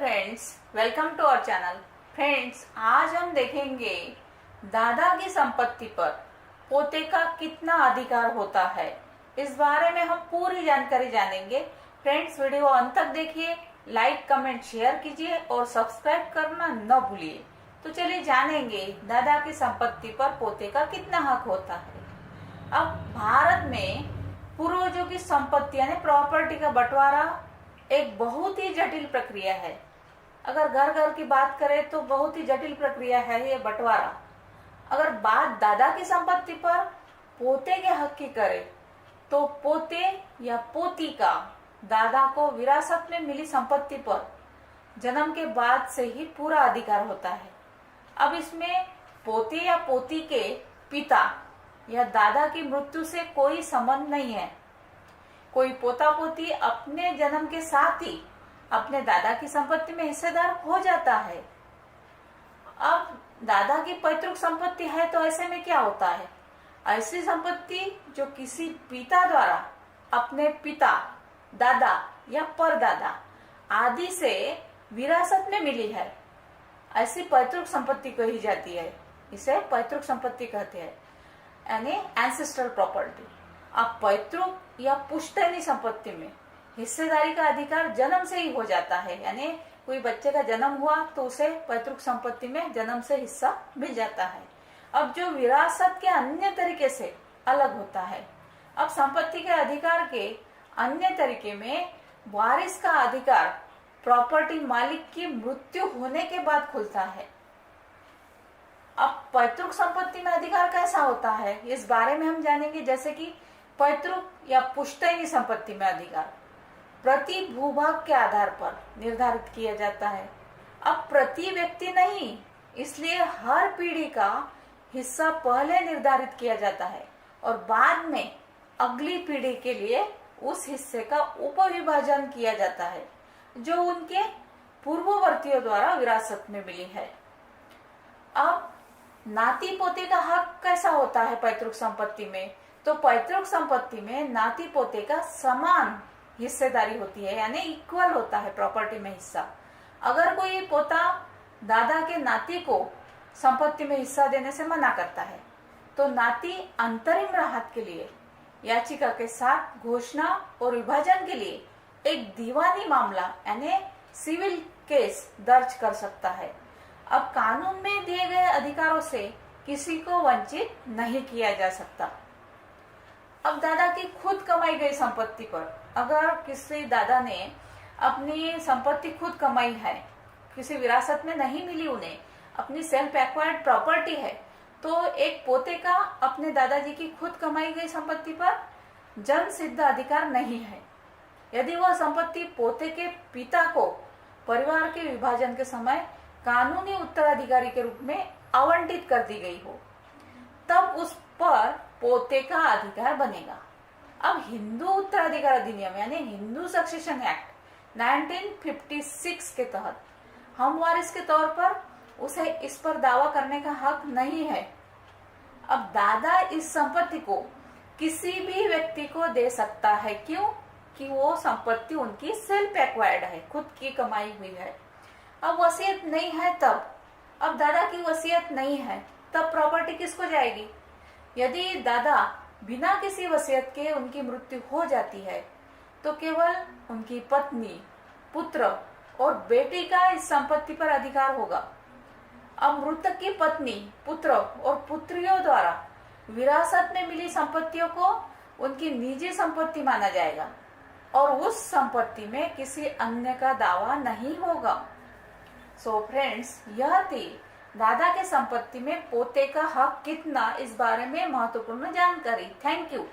Friends, welcome to our channel. Friends, आज हम देखेंगे दादा की संपत्ति पर पोते का कितना अधिकार होता है। इस बारे में हम पूरी जानकारी जानेंगे। फ्रेंड्स, वीडियो अंत तक देखिए, लाइक कमेंट शेयर कीजिए और सब्सक्राइब करना न भूलिए। तो चलिए जानेंगे दादा की संपत्ति पर पोते का कितना हक होता है। अब भारत में पूर्वजों की संपत्ति यानी प्रॉपर्टी का बंटवारा एक बहुत ही जटिल प्रक्रिया है। अगर घर घर की बात करें तो बहुत ही जटिल प्रक्रिया है ये बंटवारा। अगर बात दादा की संपत्ति पर पोते के हक की करें तो पोते या पोती का दादा को विरासत में मिली संपत्ति पर जन्म के बाद से ही पूरा अधिकार होता है। अब इसमें पोते या पोती के पिता या दादा की मृत्यु से कोई संबंध नहीं है। कोई पोता पोती अपने जन्म के साथ ही अपने दादा की संपत्ति में हिस्सेदार हो जाता है। अब दादा की पैतृक संपत्ति है तो ऐसे में क्या होता है, ऐसी संपत्ति जो किसी पिता द्वारा अपने पिता, दादा या परदादा आदि से विरासत में मिली है, ऐसी पैतृक संपत्ति कही जाती है। इसे पैतृक संपत्ति कहते हैं, यानी एंसेस्ट्रल प्रॉपर्टी। अब पैतृक या पुश्तैनी संपत्ति में हिस्सेदारी का अधिकार जन्म से ही हो जाता है, यानी कोई बच्चे का जन्म हुआ तो उसे पैतृक संपत्ति में जन्म से हिस्सा मिल जाता है। अब जो विरासत के अन्य तरीके से अलग होता है, अब संपत्ति के अधिकार के अन्य तरीके में वारिस का अधिकार प्रॉपर्टी मालिक की मृत्यु होने के बाद खुलता है। अब पैतृक संपत्ति में अधिकार कैसा होता है, इस बारे में हम जानेंगे। जैसे कि पैतृक या पुश्तैनी संपत्ति में अधिकार प्रति भूभाग के आधार पर निर्धारित किया जाता है। अब प्रति व्यक्ति नहीं, इसलिए हर पीढ़ी का हिस्सा पहले निर्धारित किया जाता है और बाद में अगली पीढ़ी के लिए उस हिस्से का उपविभाजन किया जाता है जो उनके पूर्ववर्तियों द्वारा विरासत में मिली है। अब नाती पोते का हक कैसा होता है पैतृक संपत्ति में, तो पैतृक संपत्ति में नाती पोते का समान हिस्सेदारी होती है, यानी इक्वल होता है प्रॉपर्टी में हिस्सा। अगर कोई पोता दादा के नाती को संपत्ति में हिस्सा देने से मना करता है तो नाती अंतरिम राहत के लिए याचिका के साथ घोषणा और विभाजन के लिए एक दीवानी मामला यानी सिविल केस दर्ज कर सकता है। अब कानून में दिए गए अधिकारों से किसी को वंचित नहीं किया जा सकता। अब दादा की खुद कमाई गई संपत्ति पर अगर किसी दादा ने अपनी संपत्ति खुद कमाई है, किसी विरासत में नहीं मिली, उन्हें अपनी सेल्फ एक्वायर्ड प्रॉपर्टी है, तो एक पोते का अपने दादाजी की खुद कमाई गई संपत्ति पर जन्म सिद्ध अधिकार नहीं है। यदि वह संपत्ति पोते के पिता को परिवार के विभाजन के समय कानूनी उत्तराधिकारी के रूप में आवंटित कर दी गई हो, तब उस पर पोते का अधिकार बनेगा। अब हिंदू उत्तराधिकार अधिनियम यानी हिंदू सक्सेशन एक्ट 1956 के तहत हम वारिस के तौर पर उसे इस पर दावा करने का हक नहीं है। अब दादा इस संपत्ति को किसी भी व्यक्ति को दे सकता है, क्यों कि वो संपत्ति उनकी सेल्फ एक्वायर्ड है, खुद की कमाई हुई है। अब वसीयत नहीं है तब, अब दादा की वसीयत नहीं है तब प्रॉपर्टी किसको जाएगी। यदि दादा बिना किसी वसीयत के उनकी मृत्यु हो जाती है तो केवल उनकी पत्नी, पुत्र और बेटी का इस संपत्ति पर अधिकार होगा। अब मृतक की पत्नी, पुत्र और पुत्रियों द्वारा विरासत में मिली संपत्तियों को उनकी निजी संपत्ति माना जाएगा और उस संपत्ति में किसी अन्य का दावा नहीं होगा। सो फ्रेंड्स, यह थी दादा के संपत्ति में पोते का हक कितना, इस बारे में महत्वपूर्ण जानकारी। Thank you.